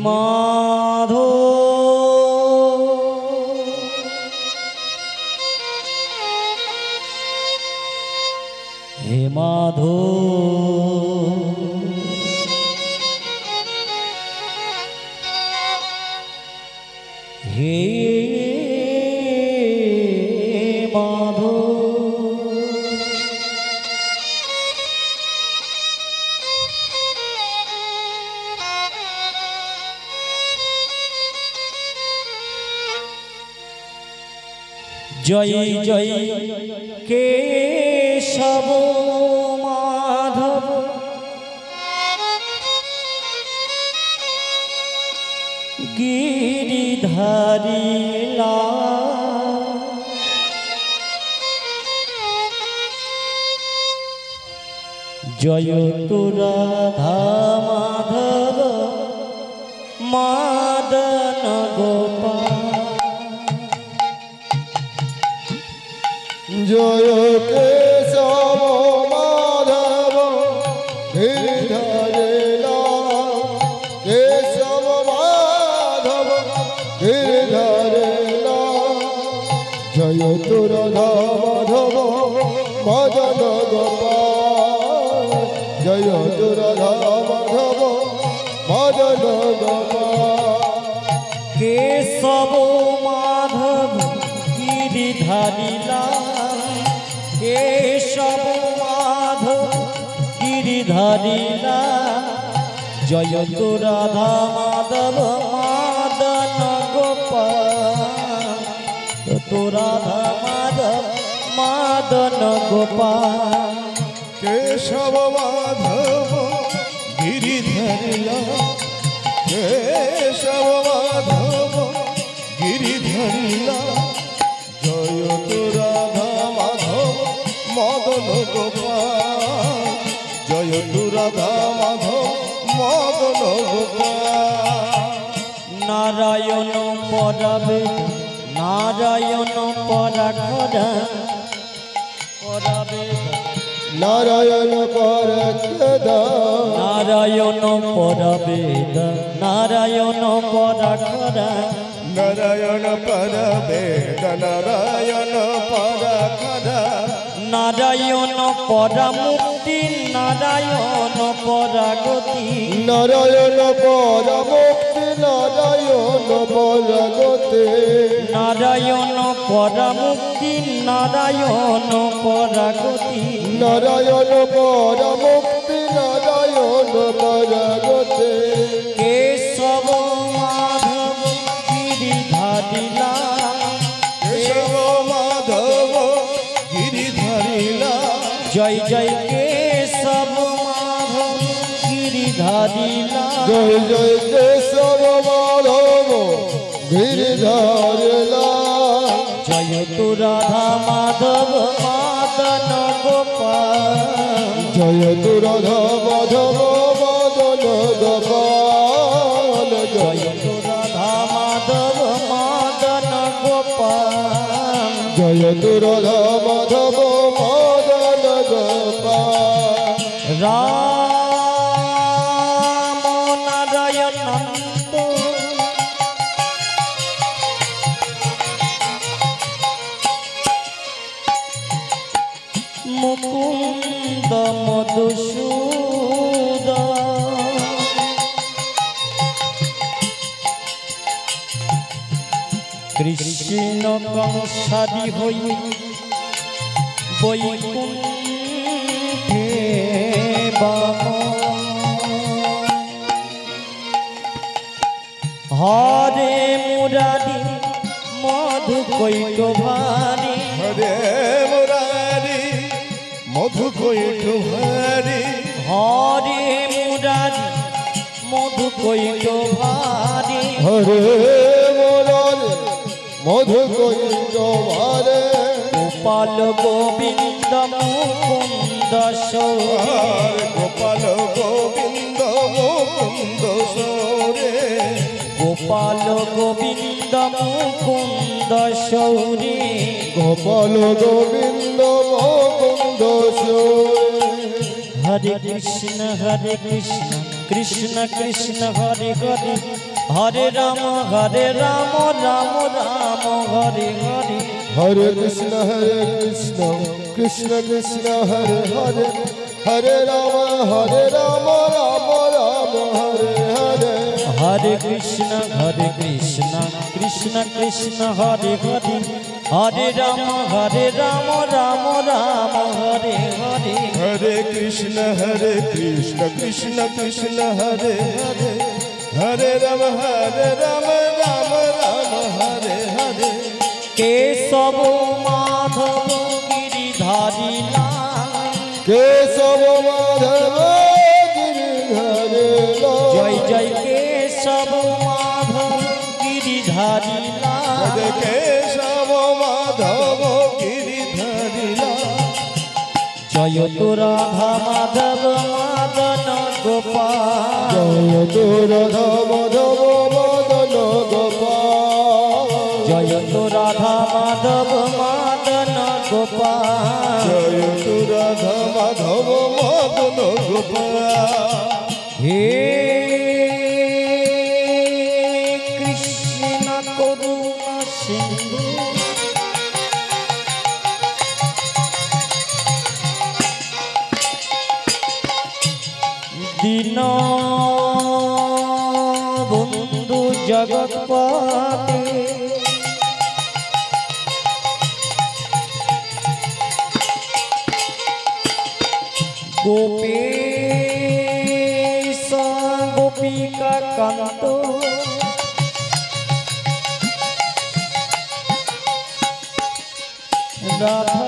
মাধো হে মাধো হে মাধো जय जय केशव माधव गिरिधारी लाल जय तु राधा माधव मदन गोपाल जय केशव माधव गिरिधारी लाल केशव माधव गिरिधारी लाल जय तु राधा माधव मदन गोपाल जय तु राधा माधव मदन गोपाल केशव माधव गिरिधारी लाल केशव माधव गिरिधारी लाल जय तु राधा माधव मदन गोपाल तु राधा माधव मदन गोपाल केशव माधव गिरिधारी लाल केशव माधव गिरिधारी लाल जय तु राधा माधव मदन गोपाल जय तु राधा माधव मदन गोपाल नारायण परावेद नारायण पराखरा परावेद नारायण परावेद नारायण परावेद नारायण पराखरा नारायण परावेद नारायण पराखरा नारायण परामुक्ति नारायण परागति नारायण परामुक्ति नारायण परागति नारायण परामुक्ति नारायण परागति नारायण परामुक्ति नारायण परागति केशव माधव गिरिधारी लाल केशव माधव गिरिधारी लाल जय जय केशव माधव गिरिधारी लाल जय जय केशव माधव गिरिधारी लाल जय तु राधा माधव मदन गोपाल जय तु राधा माधव मदन गोपाल जय तु राधा माधव मदन गोपाल जय तु राधा माधव मदन गोपाल राम नारायण नंद मुकुंद मधुसूदन कृष्ण कंसारी हई बैकुंठे हरे मुरारी मधु कैटभारी हरे मुरारी मधु कैटभारी हरे मुरारी मधु कैटभारी हरे मुरारी मधु कैटभारी गोपाल गोविंद मुकुंद सौरे गोपाल गोविंद मुकुंद सौरे गोपाल गोविंद मुकुंद सौरे गोपाल गोविंद मुकुंद सौरे हरे कृष्ण कृष्ण कृष्ण हरे हरे हरे राम राम राम हरे हरे हरे कृष्ण कृष्ण कृष्ण हरे हरे हरे राम राम राम हरे हरे हरे कृष्ण कृष्ण कृष्ण हरे हरे हरे राम राम राम हरे हरे हरे कृष्ण कृष्ण कृष्ण हरे हरे हरे राम राम हरे हरे केशव माधव गिरिधारी लाल केशव माधव गिरिधारी लाल जय जय केशव माधव गिरिधारी लाल केशव माधव गिरिधारी लाल जय तो राधा माधव मदन गोपाल जय तो राधा माधव मदन गोपाल जय तो राधा माधव मदन गोपाल जय तो राधा माधव मदन गोपाल हे कृष्ण करुणा सिंधु दीन बंधु जगतपते गोपेश गोपिका कांत राधा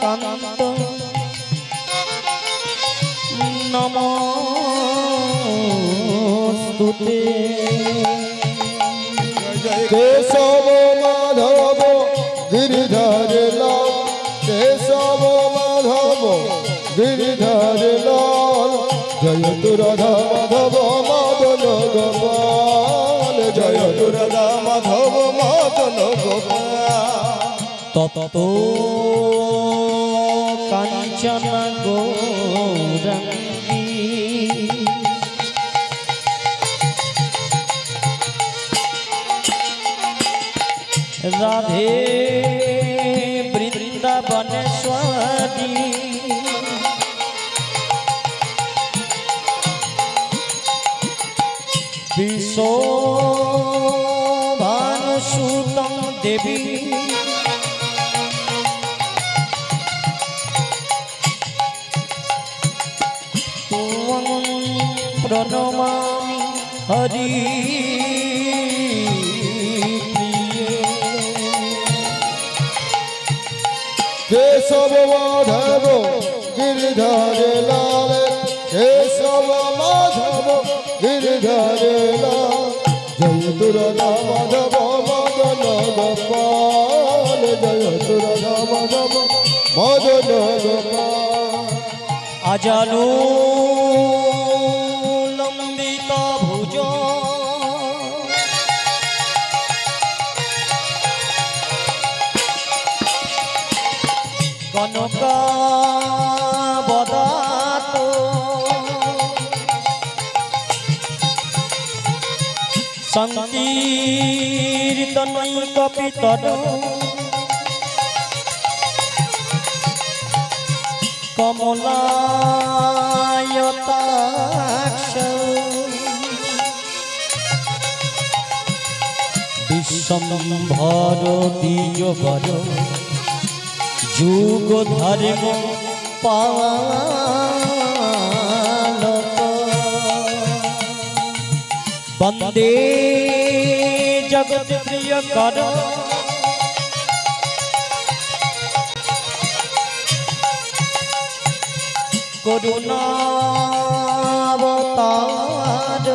कांत नमोस्तुते केशव माधव गिरिधारी लाल केशव माधव गिरिधारी लाल जय तु राधा माधव मदन गोपाल जय तु राधा माधव मदन गोपाल ततो कांचन गौरंगी राधे वृंदावनेश्वरी विशोभानुसुतं देवी प्रणमामि हरि केशव माधव गिरिधारी लाल केशव माधव गिरिधारी लाल जय तु राधा माधव मदन गोपाल जय तु राधा माधव मदन गोपाल अजानु लंबित भुज कनका बदात संकीर्तन कपितन कमलायताक्ष विश्वम्भर द्विजवर जुग धर्म पालक वंदे जगत प्रिय कर करुणावतार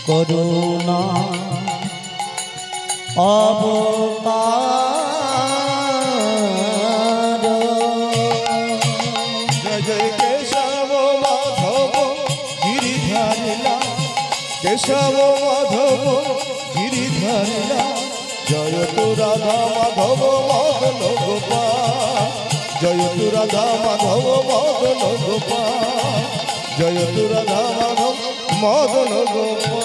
करुणा अवतार जय जय केशव माधव गिरिधारी लाल केशव माधव गिरिधारी लाल जय तु राधा माधव मदन गोपाल জয় তু রাধা মাধব মদন গোপাল জয় তু রাধা মাধব মদন গোপাল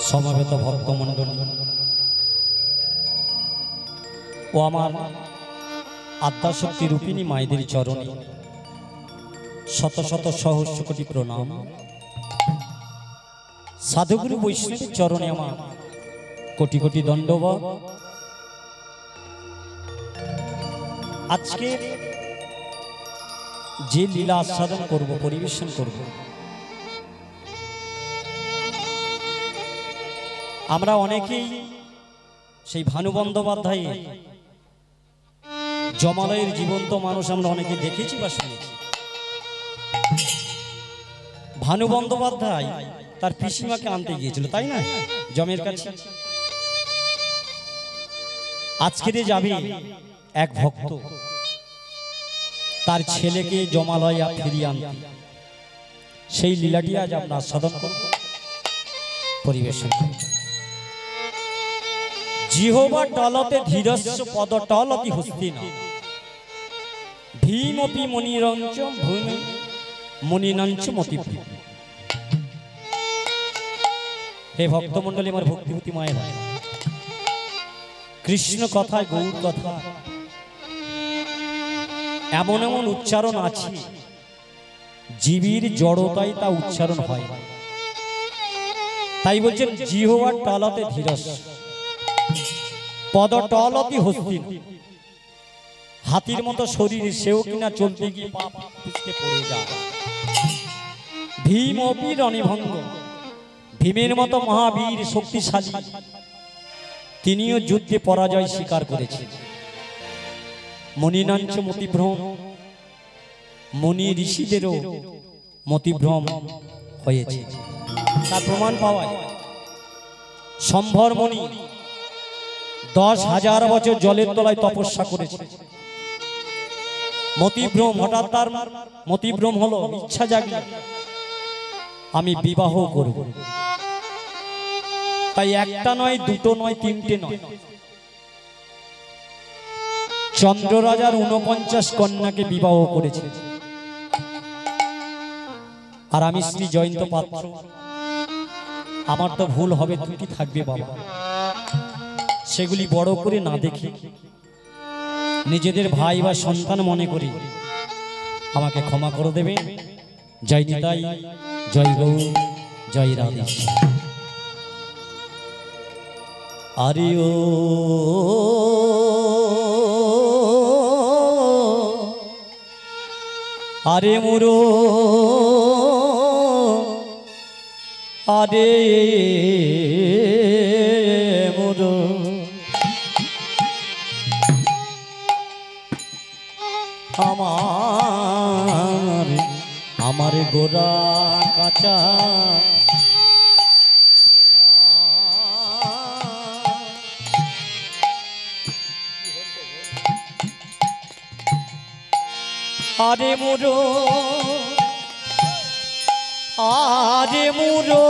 সমবেত ভক্তমণ্ডলী ও আমার আদ্যাশক্তি রূপিণী মায়েদের চরণে শত শত সহস্র কোটি প্রণাম। সাধুগুরু বৈষ্ণবের চরণে আমার কোটি কোটি দণ্ডবত। আজকে যে লীলা আস্বাদন করব, পরিবেশন করব, আমরা অনেকেই সেই ভানু বন্দ্যোপাধ্যায়ের জমালয়ের জীবন্ত মানুষ আমরা অনেকে দেখেছি বা শুনেছি। ভানু বন্দ্যোপাধ্যায় তার পিসিমাকে আনতে গিয়েছিল, তাই না, জমের কাছে। আজকে যাবে এক ভক্ত তার ছেলেকে জমালয় ফিরিয়ে আনতে। সেই লীলাটি আজ আমরা আস্বাদন করব, পরিবেশন করব। জিহবা টলতে ধীরস্য পদ টলতি হস্তিনা ভীমপি মনিরঞ্চ ভূমি মনিনঞ্চ মতি। হে ভক্তমণ্ডলী, আমার ভক্তিভূতি মায়েরা, কৃষ্ণ কথায় গৌর কথা এমন এমন উচ্চারণ আছে জীবের জড়তায় তা উচ্চারণ হয়। তাই বলছেন জিহবা টলতে ধীরস্য পদ টলতি হস্তিন। হাতির মতো শরীর, সেও কিনা চলতে গিয়ে পা পিছলে পড়ে যায়। ভীম অপি রণভঙ্গ, ভীমের মতো মহাবীর শক্তিশালী, তিনিও যুদ্ধে পরাজয় স্বীকার করেছেন। মনিনাঞ্চ মতিভ্রম, মনি ঋষিদেরও মতিভ্রম হয়েছে। তার প্রমাণ পাওয়া যায়। সম্ভর মণি 10,000 বছর জলের তলায় তপস্যা করেছে। মতিভ্রম, হঠাৎ তার মতিভ্রম হলো, ইচ্ছা জাগলো আমি বিবাহ করব। তাই একটা নয়, দুটো নয়, তিনটে নয়, চন্দ্ররাজার 49 কন্যাকে বিবাহ করেছে। আর আমি শ্রী জয়ন্ত পাত্র, আমার তো ভুল হবে, ত্রুটি থাকবে বাবা, সেগুলি বড় করে না দেখে নিজেদের ভাই বা সন্তান মনে করি আমাকে ক্ষমা করে দেবে। জয় নিতাই, জয় গৌর, জয় রাধে। আরে ও আরে মুরো আরে মুরো আমার গোরা কাঁচা আরে মুরো আরে মুরো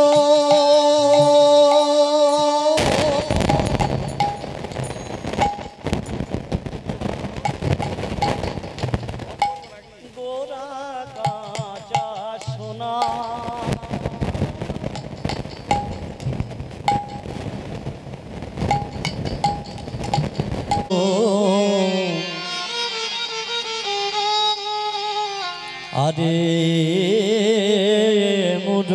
গোরা কাঁচা সোনা আরে মোর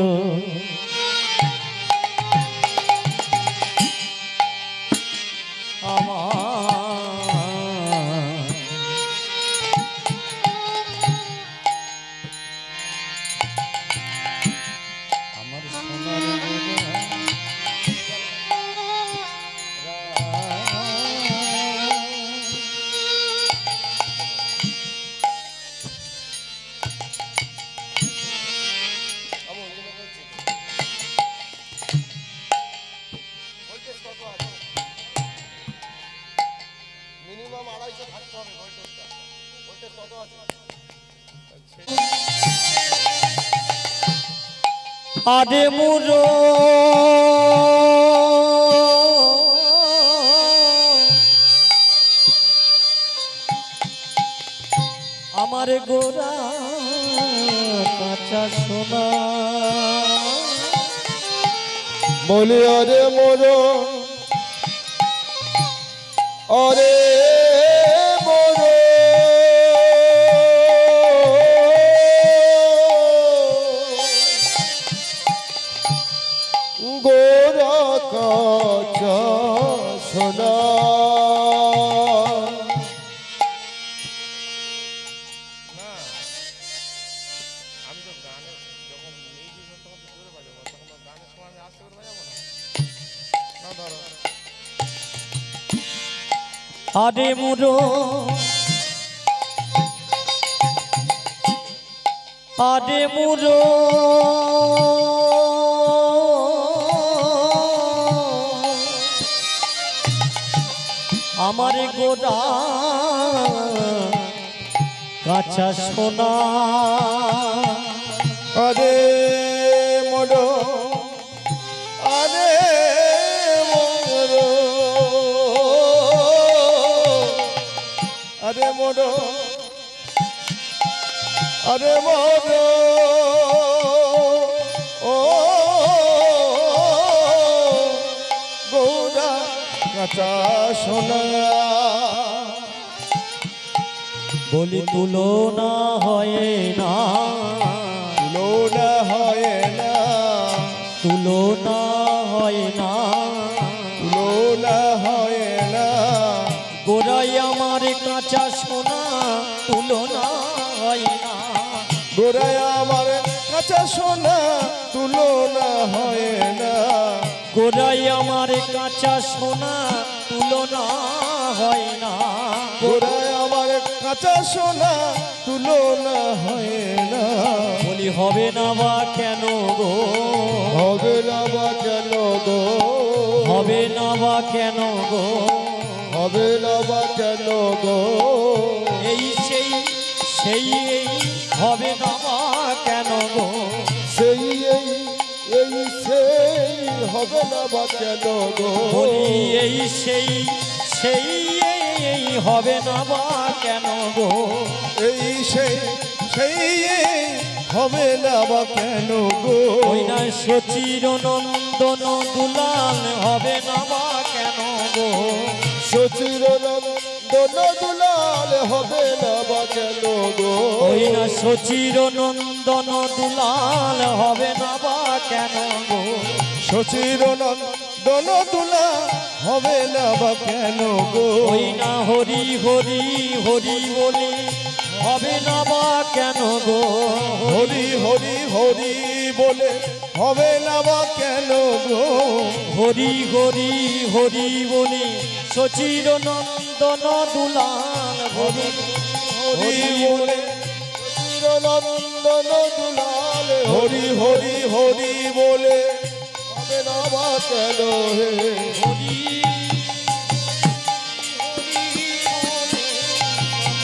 আমার সোনার মিনিমাম 250 থাকতে হবে ভোল্টেজটা। ভোল্টেজ কত আছে? আরে মোর আমার গোরা কাঁচা সোনা বলি আরে মোর আরে মোর গোরা কাঁচা সোনা আরে মোর আরে মোর আমার গোরা কাঁচা সোনা আরে মোর আরে মোর আরে মোর আরে মোর ও গৌরা কাঁচা সোনা বলি তুলনা হয় না তুলনা হয় না তুলনা হয় না তুলনা হয় না গোরাই আমার কাঁচা সোনা তুলনা হয় না গোরাই আমার কাঁচা সোনা তুলনা হয় না গোরাই আমার কাঁচা সোনা তুলনা হয় না গোরাই আমার কাঁচা সোনা তুলনা হয় না বলি হবে না বা কেন গো হবে না বা কেন গো হবে না বা কেন গো হবে না বা কেন গো এই সেই সেই এই হবে না বা কেন গো সেই এই সেই হবে না বা কেন গো বলি এই সেই সেই এই হবে না বা কেন গো এই সেই হবে না বা কেন গো ওই না সচির নন্দন দুলাল হবে না বা কেন গো সচির নন্দন দুলাল হবে না বা কেন গো ওই না সচির নন্দন দুলাল হবে না বা কেন গো সচির নন্দন দুলাল হবে না বা কেন গো ওই না হরি হরি হরি বলি হবে না বা কেন গো হরি হরি হরি বলে হবে না বা কেন গো হরি হরি হরি বলি সচির নন্দন দুলাল হরি হরি বলে সচির নন্দন দুলাল হরি হরি হরি বলে হবে না বা কেন হে হরি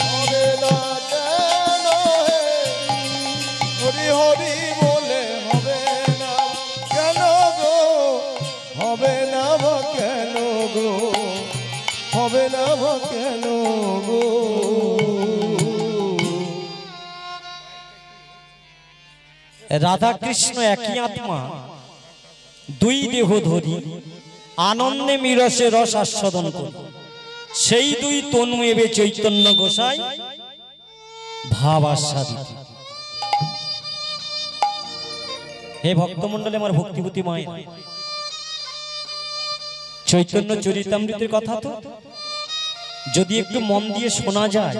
হবে না কেন হে হরি হরি বলে হবে না কেন গো হবে না বা কেন গো হবে না বা কেন গো রাধা কৃষ্ণ একই আত্মা দুই দেহ ধরি আনন্দে মিরসে রস আস্বাদন করি সেই দুই তনু এবে চৈতন্য গোসাই ভাব আস্বাদিত হে ভক্তমণ্ডলী, আমার ভক্তিভূতি মায়ের চৈতন্য চরিতামৃতের কথা তো যদি একটু মন দিয়ে শোনা যায়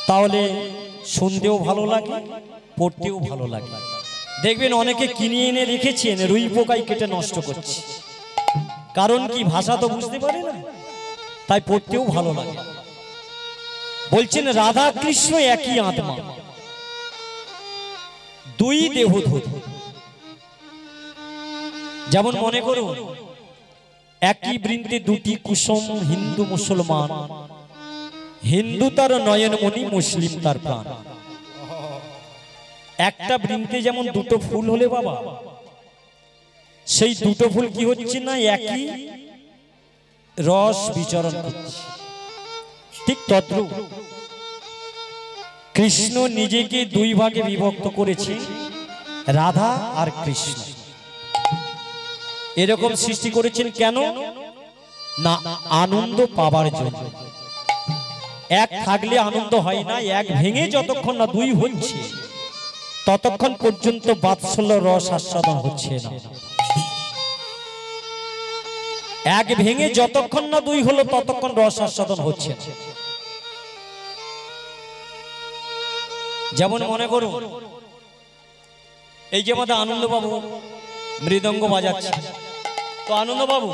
তাহলে শুনতেও ভালো লাগে, পড়তেও ভালো লাগে। দেখবেন অনেকে কিনে এনে রেখেছেন, রুই পোকায় কেটে নষ্ট করছে। কারণ কি, ভাষা তো বুঝতে পারে না, তাই পড়তেও ভালো লাগে। বলছেন রাধা কৃষ্ণ একই আত্মা, দুই দেহধূত। যেমন মনে করুন একই বৃন্তে দুটি কুসুম, হিন্দু মুসলমান, হিন্দু তার নয়নমণি, মুসলিম তার প্রাণ। একটা বৃন্তে যেমন দুটো ফুল হলে বাবা, সেই দুটো ফুল কি হচ্ছে না, একই রস বিচরণ করছে। ঠিক তদ্রূপ কৃষ্ণ নিজেকে দুই ভাগে বিভক্ত করেছে, রাধা আর কৃষ্ণ। এরকম সৃষ্টি করেছেন কেন না, আনন্দ পাবার জন্য। এক থাকলে আনন্দ হয় না, এক ভেঙে যতক্ষণ না দুই হচ্ছে ততক্ষণ পর্যন্ত বাৎসল্য রস আস্বাদন হচ্ছে না। এক ভেঙে যতক্ষণ না দুই হলো ততক্ষণ রস আস্বাদন হচ্ছে না। যেমন মনে করুন এই যে আমাদের আনন্দবাবু মৃদঙ্গ বাজাচ্ছে, তো আনন্দবাবু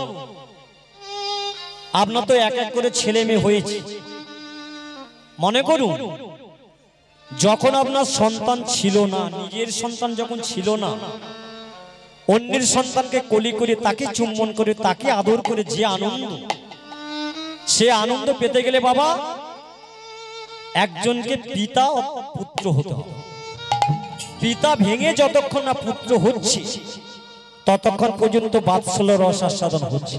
আপনার তো এক এক করে ছেলে মেয়ে হয়েছে। মনে করুন যখন আপনার সন্তান ছিল না, নিজের সন্তান যখন ছিল না, অন্যের সন্তানকে কোলে করে তাকে চুম্বন করে তাকে আদর করে যে আনন্দ, সে আনন্দ পেতে গেলে বাবা একজনকে পিতা ও পুত্র হতে হবে। পিতা ভেঙে যতক্ষণ না পুত্র হচ্ছে ততক্ষণ পর্যন্ত বাৎসল্য রস আস্বাদন হচ্ছে।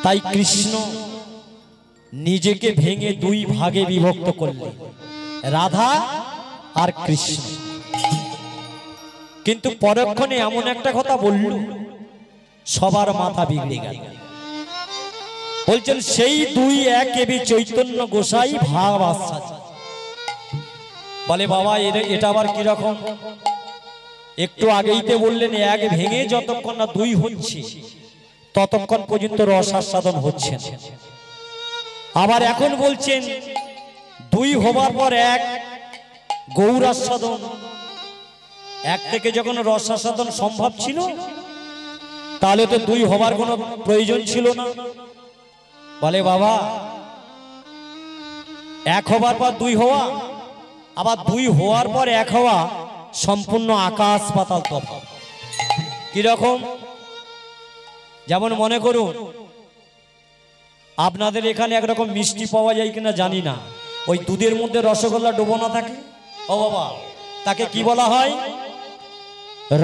তাই কৃষ্ণ নিজেকে ভেঙে দুই ভাগে বিভক্ত করলেন, রাধা আর কৃষ্ণ। কিন্তু পরক্ষণে এমন একটা কথা বলল, সবার মাথা বিগড়ে গেল। বলছেন সেই দুই এক এবি চৈতন্য গোসাই ভাব আশ্বাস। বলে বাবা এটা আবার কিরকম? একটু আগেইতে বললেন এক ভেঙে যতক্ষণ না দুই হচ্ছে ততক্ষণ পর্যন্ত রস আস্বাদন হচ্ছে। আবার এখন বলছেন দুই হবার পর এক গৌর আস্বাদন। এক থেকে যখন রস আস্বাদন সম্ভব ছিল তাহলে তো দুই হবার কোনো প্রয়োজন ছিল না। বলে বাবা এক হবার পর দুই হওয়া, আবার দুই হওয়ার পর এক হওয়া সম্পূর্ণ আকাশ পাতাল তফাৎ। কিরকম? যেমন মনে করুন আপনাদের এখানে একরকম মিষ্টি পাওয়া যায় কিনা জানি না, ওই দুধের মধ্যে রসগোল্লা ডোবানো থাকে, ও বাবা তাকে কি বলা হয়?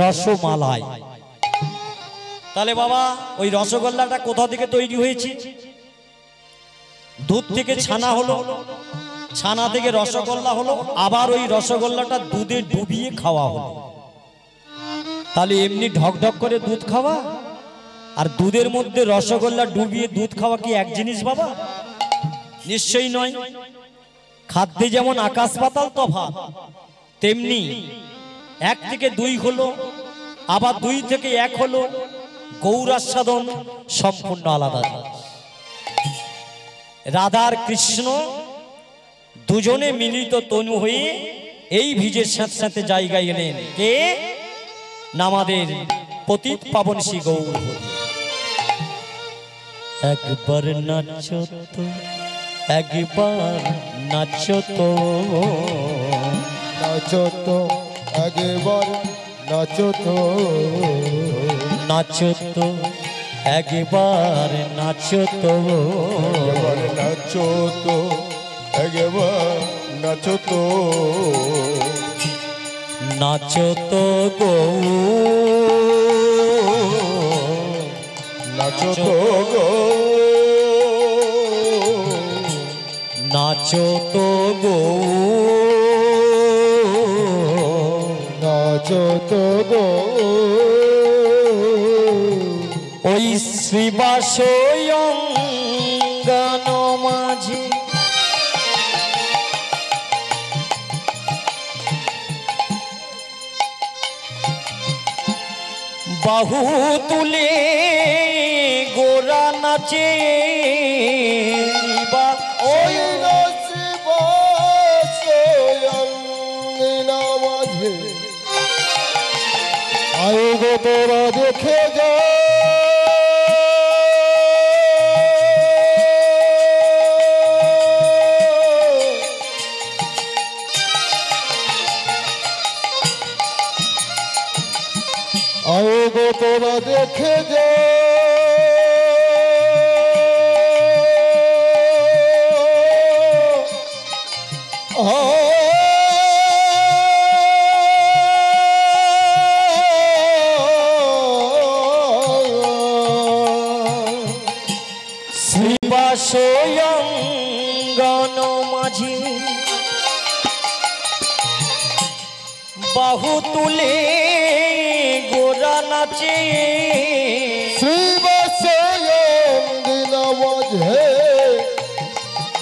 রসমালাই। তাহলে বাবা ওই রসগোল্লাটা কোথা থেকে তৈরি হয়েছে? দুধ থেকে ছানা হলো, ছানা থেকে রসগোল্লা হলো, আবার ওই রসগোল্লাটা দুধে ডুবিয়ে খাওয়া হলো। তাহলে এমনি ঢকঢক করে দুধ খাওয়া আর দুধের মধ্যে রসগোল্লা ডুবিয়ে দুধ খাওয়া কি এক জিনিস বাবা? নিশ্চয়ই নয়। খাদ্যে যেমন আকাশ পাতাল তফাৎ, তেমনি এক থেকে দুই হলো, আবার দুই থেকে এক হলো, গৌরাস্বাদন সম্পূর্ণ আলাদা। রাধা আর কৃষ্ণ দুজনে মিলিত তনু হয়ে এই ভিজের সাথে সাথে জায়গায় গেলেন কে? আমাদের পতিত পাবন শ্রী গৌর। একবার নাচো তো, একবার নাচো তো, নাচো তো একবার, নাচো তো, নাচো তো একবার, নাচো তো, একবার নাচো তো, একবার নাচো তো, নাচো তো গো, নাচো তো গো, নাচো তো গো, নাচো তো গো। ওই শ্রীবাস অঙ্গন মাঝে বাহু তুলে গোরা নাচে বা ওই নাচে বাসয়াঙ্গিনা মাঝে আয় গো তোরা দেখে যা আয় গো তোরা দেখে যা শ্রীবাসয়ঙ্গন মাঝি বাহু তুলে গোরা নাচে শ্রীবাসয়ঙ্গিনা মাঝে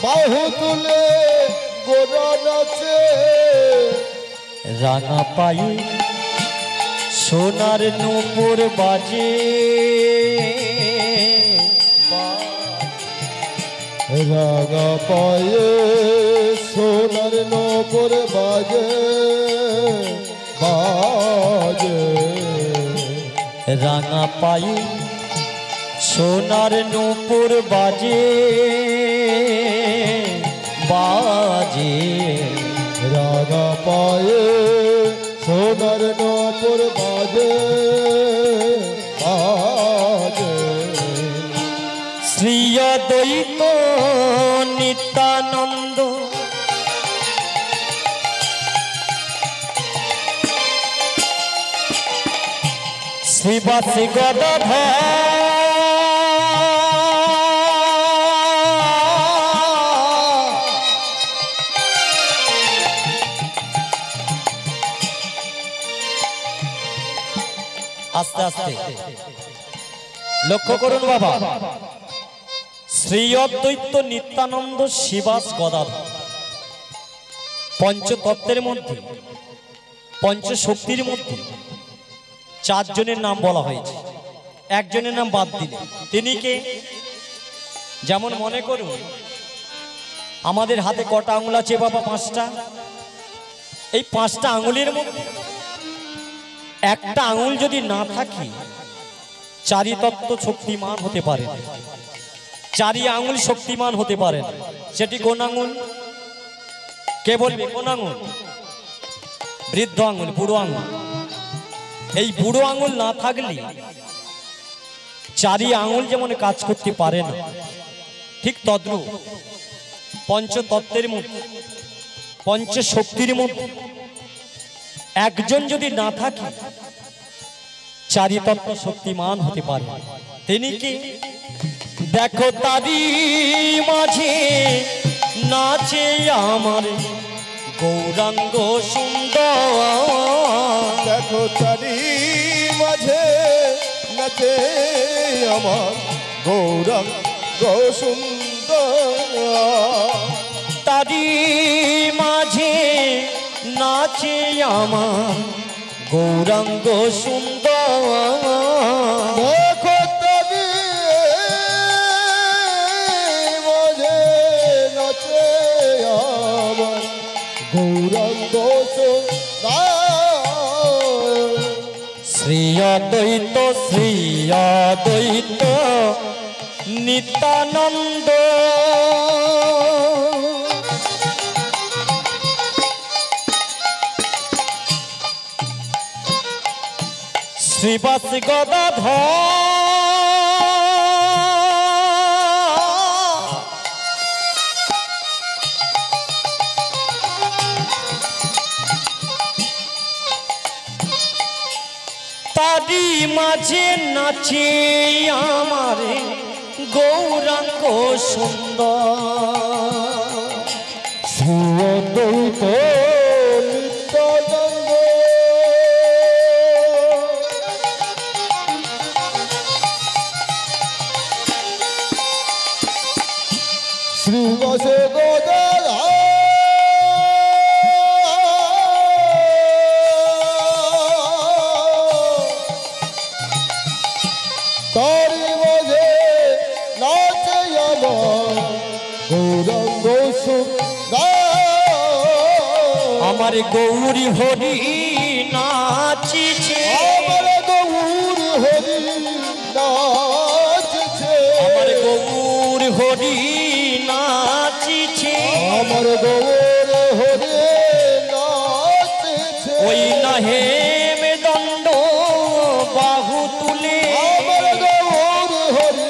বাহু তুলে গোরা নাচে রাঙা পায়ে সোনার নূপুর বাজে রাঙা পায়ে সোনার নূপুর বাজে বাজে রাঙা পায়ে সোনার নূপুর বাজে বাজে রাঙা পায়ে সোনার নূপুর বাজে বাজে শ্রী অদ্বৈত নিত্যানন্দ শ্রীবাসী গদাধর আস্তে আস্তে লক্ষ্য করুন বাবা শ্রী অদ্বৈত নিত্যানন্দ শ্রীবাস গদাধর পঞ্চতত্ত্বের মধ্যে পঞ্চশক্তির মধ্যে চারজনের নাম বলা হয়েছে, একজনের নাম বাদ দিলে। তিনি কে? যেমন মনে করুন আমাদের হাতে কটা আঙুল আছে বাবা? পাঁচটা। এই পাঁচটা আঙুলের মধ্যে একটা আঙুল যদি না থাকে চারি তত্ত্ব শক্তিমান হতে পারে, চারি আঙুল শক্তিমান হতে পারে। সেটি কোন আঙুল? কে বলবে কোন আঙুল? বৃদ্ধ আঙুল, বুড়ো আঙুল। এই বুড়ো আঙুল না থাকলে চারি আঙুল যেমন কাজ করতে পারে না, ঠিক তদ্রূপ পঞ্চতত্ত্বের মধ্যে পঞ্চশক্তির মধ্যে একজন যদি না থাকে চারি তত্ত্ব শক্তিমান হতে পারে। তিনি কি? দেখো তারি মাঝে নাচে আমার গৌরাঙ্গ সুন্দর, দেখো তারি মাঝে নাচে আমার গৌরাঙ্গ সুন্দর, তারি মাঝে নাচে আমার গৌরাঙ্গ সুন্দর, দেখো তারি মাঝে নাচে আমার গৌরাঙ্গ সুন্দর। শ্রী অদ্বৈত শ্রী অদ্বৈত নিত্যানন্দ শ্রীবাস গদাধর তারি মাঝে নাচে আমার গৌরাঙ্গ সুন্দর, শ্রী অদ্বৈত নিত্যানন্দ শ্রীবাসে গদাধর আমার গৌরী হরি নাচিছে, আমার গৌর হরি নাচছে, আমার গৌর হরি নাচিছে, আমার গৌর হরি নাচছে, ওই না হেম দণ্ড বাহু তুলে, আমার গৌর হরি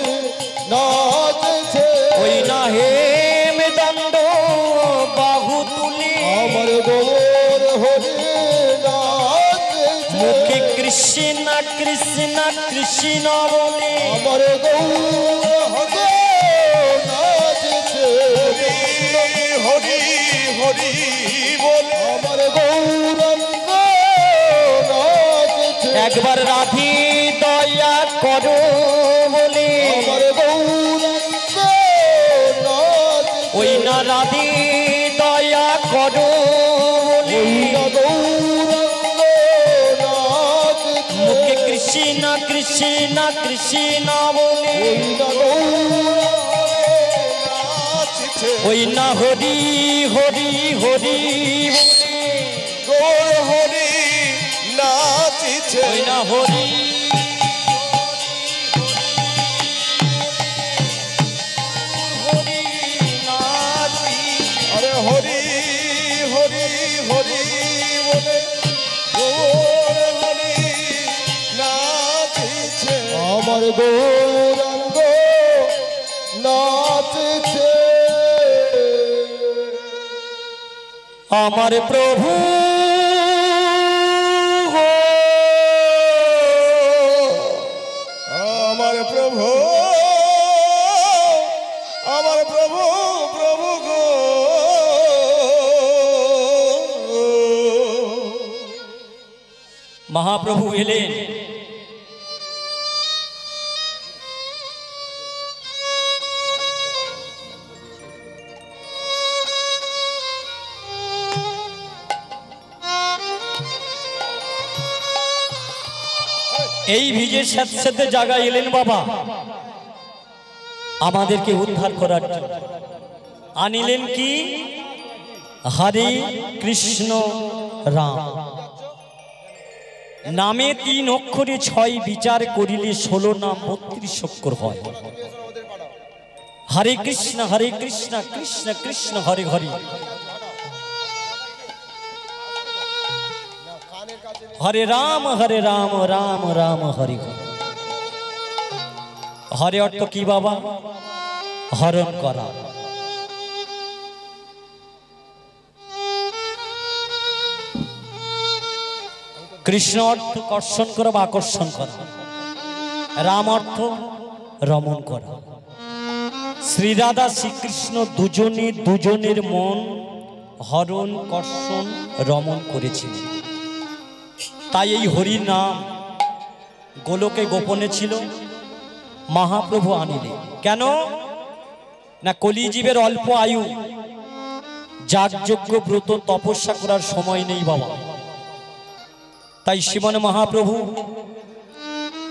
নাচছে, ওই না হেম দণ্ড বাহু তুলে, আমার গৌর হরি নাচছে, মুখে কৃষ্ণ কৃষ্ণ কৃষ্ণ বলে, আমার গৌর হরি নাচছে, হরি হরি বলে, আমার গৌরাঙ্গ নাচছে, একবার রাধি দয়া করো বলে, আমার গৌরাঙ্গ নাচছে, ওই না রাধি দয়া করো বলে, গৌরাঙ্গ নাচছে, মুখে কৃষ্ণ কৃষ্ণ কৃষ্ণ বলে, ওই না হরি হরি হরি বলে, গৌর হরি নাচিছে, ওই না হরি হরি নাচি, আরে হরি হরি হরি বলে গৌর হরি নাচিছে, আমার গৌরাঙ্গ নাচিছে, আমার প্রভু গো, আমার প্রভু, আমার প্রভু, প্রভু গো, মহাপ্রভু এলেন। এই ভিজের সাথে সাথে জায়গায় এলেন বাবা আমাদেরকে উদ্ধার করার জন্য। আনিলেন কি? হরে কৃষ্ণ রাম নামে ৩ অক্ষরে ৬ বিচার করিলে ১৬ নাম ৩২ অক্ষর হয়। হরে কৃষ্ণ কৃষ্ণ কৃষ্ণ হরে হরে, হরে রাম রাম রাম হরে হরে। হরে অর্থ কি বাবা? হরণ করা। কৃষ্ণ অর্থ কর্ষণ করা বা আকর্ষণ করা, রাম অর্থ রমণ করা। শ্রীরাধা শ্রীকৃষ্ণ দুজনের মন হরণ কর্ষণ রমণ করেছিলেন। তাই এই হরি নাম গোলকে গোপনে ছিল, মহাপ্রভু আনিলে। কেন না কলিজীবের অল্প আয়ু, যাগযজ্ঞ ব্রত তপস্যা করার সময় নেই বাবা। তাই শ্রীমান মহাপ্রভু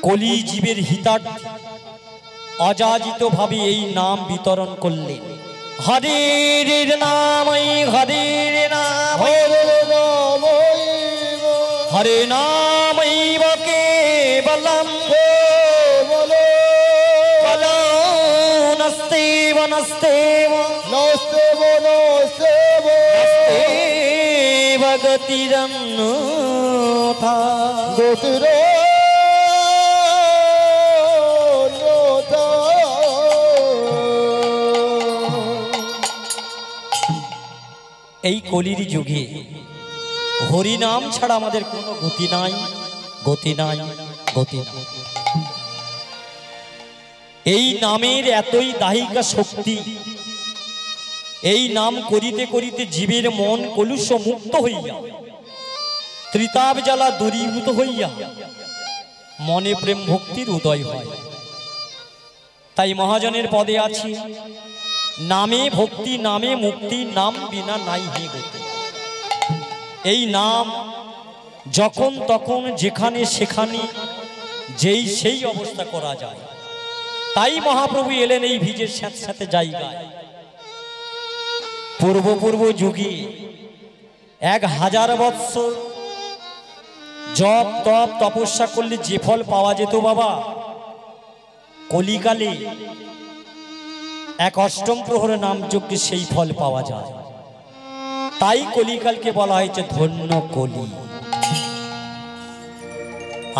কলিজীবের হিতার্থে অযাচিত ভাবে এই নাম বিতরণ করলেন। হরির নামই হরির নাম, হরে নামৈব কেবলম, নস্তেব নস্তেব নস্তেব নস্তেব নস্তেব গতিরন্যথা, এই কলির যুগে হরি নাম ছাড়া আমাদের কোনো গতি নাই, গতি নাই, গতি নাই। এই নামের এতই দাহিকা শক্তি, এই নাম করিতে করিতে জীবের মন কলুষ মুক্ত হইয়া, ত্রিতাপ জ্বালা দূরীভূত হইয়া মনে প্রেম ভক্তির উদয় হয়। তাই মহাজনের পদে আছি, নামে ভক্তি নামে মুক্তি, নাম বিনা নাই হে গতি। এই নাম যখন তখন যেখানে সেখানে যেই সেই অবস্থা করা যায়। তাই মহাপ্রভু এলেন এই ভিজের সাথে সাথে জায়গায়। পূর্ব যুগে 1000 বৎসর জপ তপ তপস্যা করলে যে ফল পাওয়া যেত বাবা, কলিকালে এক অষ্টম প্রহরে নাম যজ্ঞে সেই ফল পাওয়া যায়। তাই কলিকালকে বলা হয়েছে ধন্য কলি।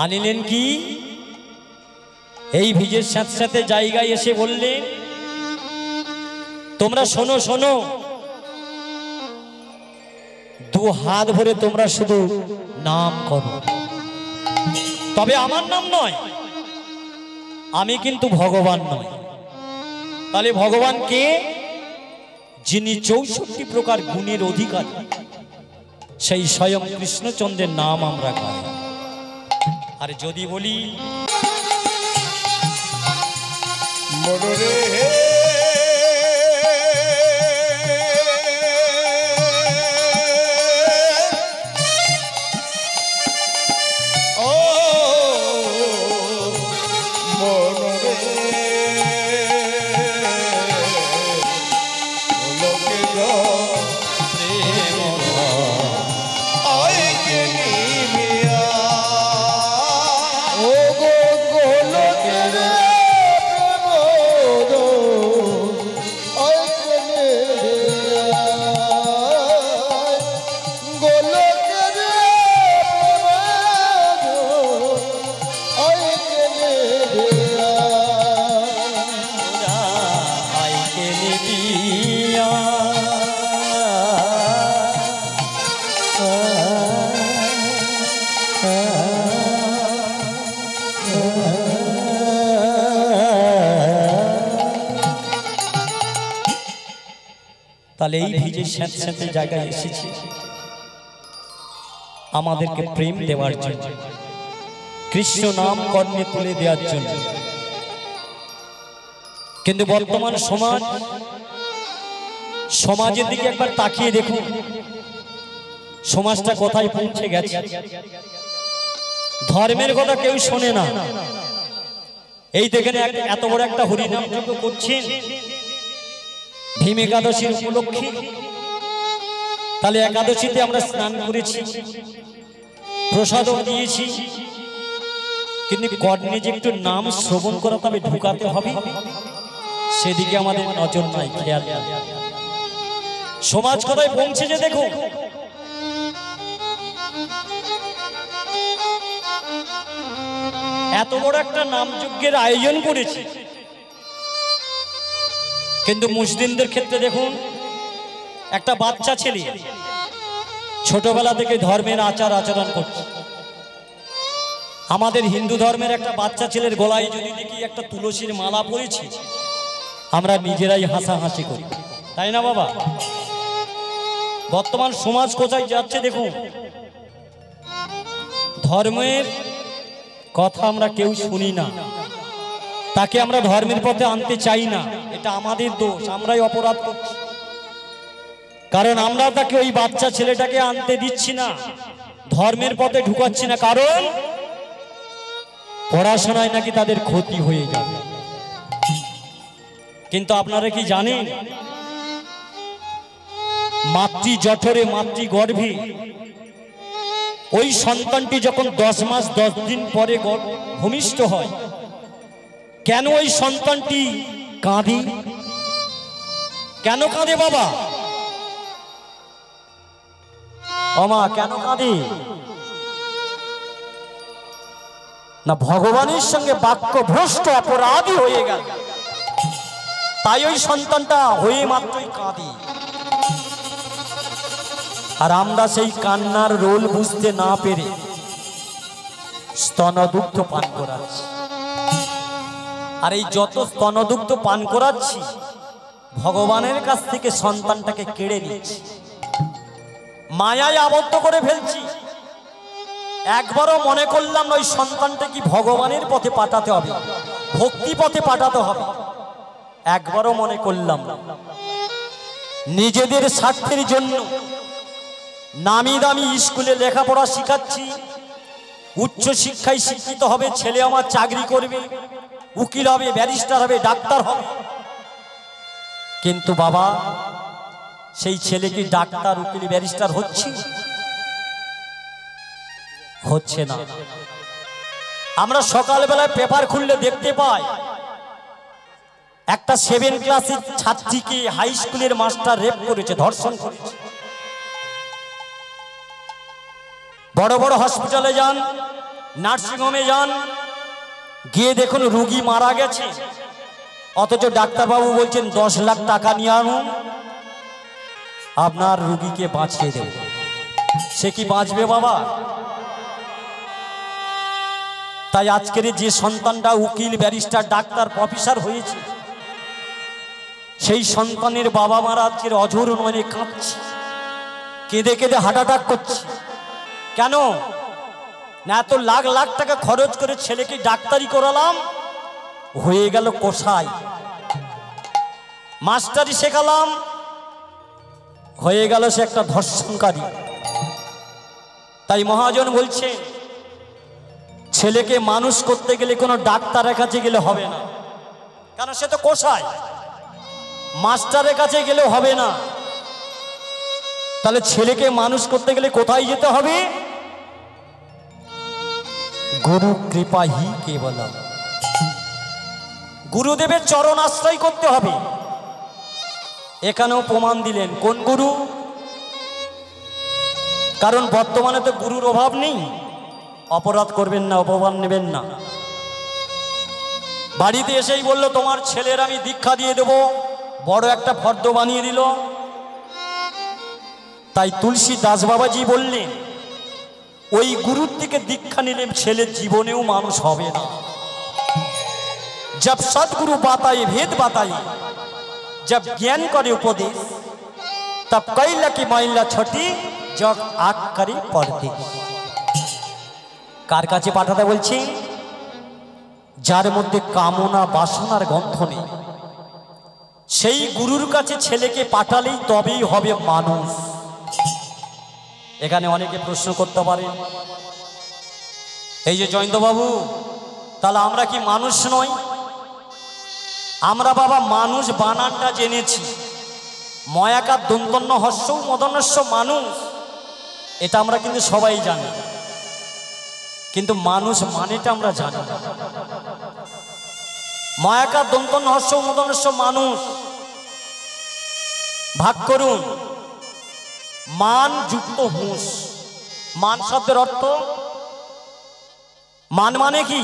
আনিলেন কি এই ভিজের সাথে সাথে জায়গায় এসে বললেন, তোমরা শোনো শোনো, 2 হাত ভরে তোমরা শুধু নাম করো, তবে আমার নাম নয়, আমি কিন্তু ভগবান নয়। তাহলে ভগবান কে? যিনি 64 প্রকার গুণের অধিকারী, সেই স্বয়ং কৃষ্ণচন্দ্রের নাম আমরা গাই। আর যদি বলি মনরে তাহলে এই ভিজে স্যাঁতে স্যাঁতে জায়গায় এসেছি আমাদেরকে প্রেম দেওয়ার জন্য, কৃষ্ণ নাম কর্ণে তুলে দেওয়ার জন্য। কিন্তু বর্তমান সমাজের দিকে একবার তাকিয়ে দেখুন, সমাজটা কোথায় পৌঁছে গেছে। ধর্মের কথা কেউ শোনে না। এই দেখেন এত বড় একটা হরিনাম যজ্ঞ করছেন ভীম একাদশীর উপলক্ষে। তাহলে একাদশীতে আমরা স্নান করেছি, প্রসাদও দিয়েছি, কিন্তু কর্ণে যে একটু নাম শ্রবণ করা তবে ঢুকাতে হবে, সেদিকে আমাদের নজর নাই, খেয়াল নাই। সমাজ কোথায় পৌঁছেছে দেখুন। এত বড় একটা নাম যজ্ঞের আয়োজন করেছে, কিন্তু মুসলিমদের ক্ষেত্রে দেখুন, একটা বাচ্চা ছেলে ছোটবেলা থেকে ধর্মের আচার আচরণ করছে। আমাদের হিন্দু ধর্মের একটা বাচ্চা ছেলের গলায় যদি দেখি একটা তুলসীর মালা পরেছে, আমরা নিজেরাই হাসাহাসি করি, তাই না বাবা? বর্তমান সমাজ কোথায় যাচ্ছে দেখুন। ধর্মের কথা আমরা কেউ শুনি না, তাকে আমরা ধর্মের পথে আনতে চাই না। এটা আমাদের দোষ, আমরাই অপরাধ করছি। কারণ আমরা তাকে, ওই বাচ্চা ছেলেটাকে আনতে দিচ্ছি না, ধর্মের পথে ঢুকাচ্ছি না, কারণ পড়াশোনায় নাকি তাদের ক্ষতি হয়ে যাবে। কিন্তু আপনারা কি জানেন, মাতৃ জঠরে, মাতৃ গর্ভে ওই সন্তানটি যখন 10 মাস 10 দিন পরে ভূমিষ্ঠ হয়, কেন ওই সন্তানটি কাঁদে? কেন কাঁদে বাবা? ওমা কেন কাঁদে? না, ভগবানের সঙ্গে বাক্য ভ্রষ্ট অপরাধী হয়ে গেল, তাই ওই সন্তানটা হয়ে মাত্রই কাঁদে। আর আমরা সেই কান্নার রোল বুঝতে না পেরে স্তনদুগ্ধ পান করাচ্ছি। আর এই যত স্তনদুগ্ধ পান করাচ্ছি, ভগবানের কাছ থেকে সন্তানটাকে কেড়ে নিচ্ছি, মায়ায় আবদ্ধ করে ফেলছি। একবারও মনে করলাম না ওই সন্তানটা কি ভগবানের পথে পাঠাতে হবে, ভক্তি পথে পাঠাতে হবে, একবারও মনে করলাম না। নিজেদের স্বার্থের জন্য নামি দামি স্কুলে লেখাপড়া শিখাচ্ছি, উচ্চ শিক্ষায় শিক্ষিত হবে, ছেলে আমার চাকরি করবে, উকিল হবে, ব্যারিস্টার হবে, ডাক্তার হবে। কিন্তু বাবা, সেই ছেলে কি ডাক্তার, উকিল, ব্যারিস্টার হচ্ছে? হচ্ছে না। আমরা সকালবেলায় পেপার খুললে দেখতে পাই একটা 7 ক্লাসের ছাত্রীকে হাই স্কুলের মাস্টার রেপ করেছে, ধর্ষণ করেছে। বড় বড় হসপিটালে যান, নার্সিংহোমে যান, গিয়ে দেখুন রোগী মারা গেছে, অথচ ডাক্তারবাবু বলছেন 10 লাখ টাকা নিয়ে আনুন, আপনার রোগীকে বাঁচিয়ে দেব। সে কি বাঁচবে বাবা? তাই আজকের যে সন্তানটা উকিল, ব্যারিস্টার, ডাক্তার, প্রফেসর হয়েছে, সেই সন্তানের বাবা মারা আজকের অঝোর নয়নে কাঁদছে, কেঁদে কেঁদে হার্ট অ্যাটাক করছে। কেন না? এত লাখ লাখ টাকা খরচ করে ছেলেকে ডাক্তারি করালাম, হয়ে গেল কসাই। মাস্টারি শেখালাম, হয়ে গেল সে একটা ধর্ষণকারী। তাই মহাজন বলছে ছেলেকে মানুষ করতে গেলে কোনো ডাক্তারের কাছে গেলে হবে না, কারণ সে তো কসাই। মাস্টারের কাছে গেলেও হবে না। তাহলে ছেলেকে মানুষ করতে গেলে কোথায় যেতে হবে? গুরু কৃপা হি কেবলম, গুরুদেবের চরণ আশ্রয় করতে হবে। এখানেও প্রমাণ দিলেন। কোন গুরু? কারণ বর্তমানে তো গুরুর অভাব নেই। অপরাধ করবেন না, অপমান নেবেন না। বাড়িতে এসেই বলল তোমার ছেলের আমি দীক্ষা দিয়ে দেব, বড় একটা ফর্দ বানিয়ে দিল। তাই তুলসী দাস বাবাজি বললেন ওই গুরুর থেকে দীক্ষা নিলে ছেলের জীবনেও মানুষ হবে না। जब सदगुरु बताए भेद बताए, जब ज्ञान करे उपदेश, तब कैला की माइला छठी जग आग करे पड़ते। कार काছে পাঠাতে বলছি? যার মধ্যে কামনা বাসনার গন্ধ নেই, সেই গুরুর কাছে ছেলেকে পাঠালেই তবেই হবে মানুষ। এখানে অনেকে প্রশ্ন করতে পারেন, এই যে জয়ন্তবাবু, তাহলে আমরা কি মানুষ নই? আমরা বাবা মানুষ বানানটা জেনেছি, ময়াকার দন্তন্য হস্য মদনস্য মানুষ, এটা আমরা কিন্তু সবাই জানি, কিন্তু মানুষ মানেটা আমরা জানি না। ময়াকার দন্তন্য হস্য মদনস্য মানুষ ভাগ করুন। মান যুক্ত হুঁশ। মান শব্দের অর্থ, মান মানে কি?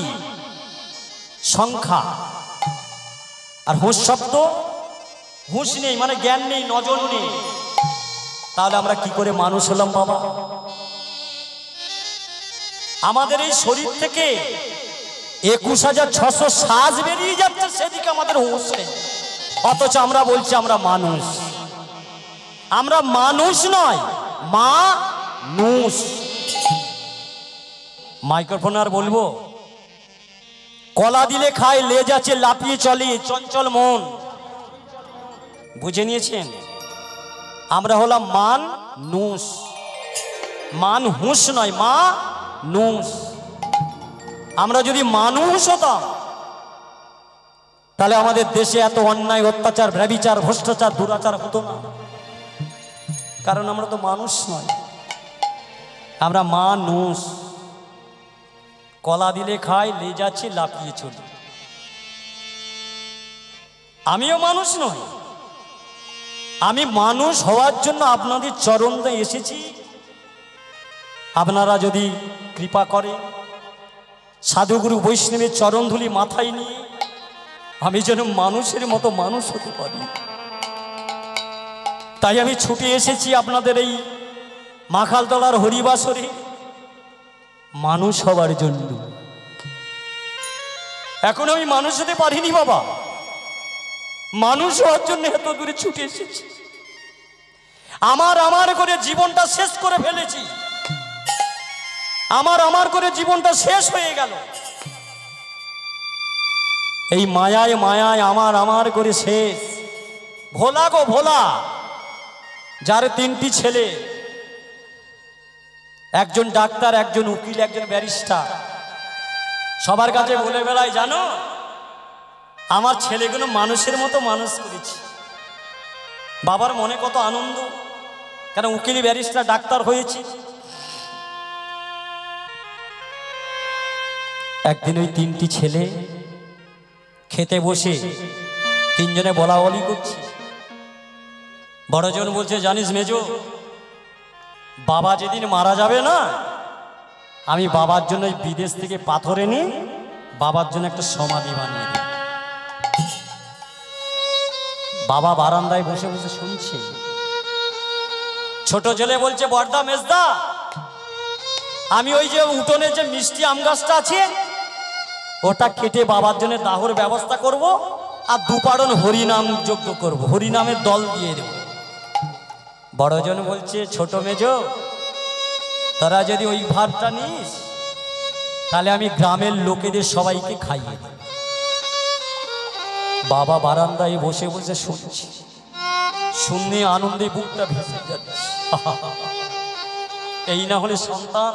সংখ্যা। আর হুঁশ শব্দ, হুঁশ নেই মানে জ্ঞান নেই, নজর নেই। তাহলে আমরা কি করে মানুষ হলাম বাবা? আমাদের এই শরীর থেকে 21,600 শ্বাস বেরিয়ে যাচ্ছে, সেদিকে আমাদের হুঁশ নেই, অথচ আমরা বলছি আমরা মানুষ। আমরা মানুষ নয়, মানুষ। মাইক্রোফোন আর বলবো? কলা দিলে খায়, লেজ আছে লাফিয়ে চলে, চঞ্চল মন। বুঝে নিয়েছেন? আমরা হলাম মানুষ, মানুষ নয়, মানুষ। আমরা যদি মানুষ হতাম তাহলে আমাদের দেশে এত অন্যায়, অত্যাচার, ব্যভিচার, ভ্রষ্টাচার, দুরাচার হতো না। কারণ আমরা তো মানুষ নয়, আমরা মানুষ। কলা দিলে খাই, লেজ আছে লাফিয়ে চলি। আমিও মানুষ নই। আমি মানুষ হওয়ার জন্য আপনাদের চরণে এসেছি। আপনারা যদি কৃপা করে সাধুগুরু বৈষ্ণবের চরণধুলি মাথায় নিয়ে আমি যেন মানুষের মতো মানুষ হতে পারি, তাই আমি ছুটে এসেছি আপনাদের এই মাখালতলার হরিবাসরে মানুষ হবার জন্য। এখন আমি মানুষ হতে পারিনি বাবা, মানুষ হওয়ার জন্য এত দূরে ছুটে এসেছি। আমার করে জীবনটা শেষ করে ফেলেছি, আমার করে জীবনটা শেষ হয়ে গেল। এই মায়ায় মায়ায় আমার করে শেষ। ভোলা গো ভোলা, যার 3টি ছেলে, একজন ডাক্তার, একজন উকিল, একজন ব্যারিস্টার, সবার কাছে বলে বেড়ায় জানো আমার ছেলেগুলো মানুষের মতো মানুষ করেছি। বাবার মনে কত আনন্দ, কেন উকিল ব্যারিস্টার ডাক্তার হয়েছি। একদিন ওই তিনটি ছেলে খেতে বসে তিনজনে বলা বলি করছে। বড়জন বলছে, জানিস মেজো, বাবা যেদিন মারা যাবে না, আমি বাবার জন্য বিদেশ থেকে পাথর এনে বাবার জন্য একটা সমাধি বানিয়ে দিই। বাবা বারান্দায় বসে বসে শুনছে। ছোট ছেলে বলছে, বড়দা মেজদা, আমি ওই যে উঠোনে যে মিষ্টি আম গাছটা আছে ওটা কেটে বাবার জন্য দাহর ব্যবস্থা করব, আর দুপাড়ন হরিনাম যজ্ঞ করব, হরিনামের দল দিয়ে দেব। বড়জন বলছে, ছোট মেজো, তোরা যদি ওই ভাতটা নিস তাহলে আমি গ্রামের লোকেদের সবাইকে খাইয়ে দেব। বাবা বারান্দায় বসে বসে শুনছি, শুনে আনন্দে বুকটা ভেসে যাচ্ছে। এই না হলে সন্তান।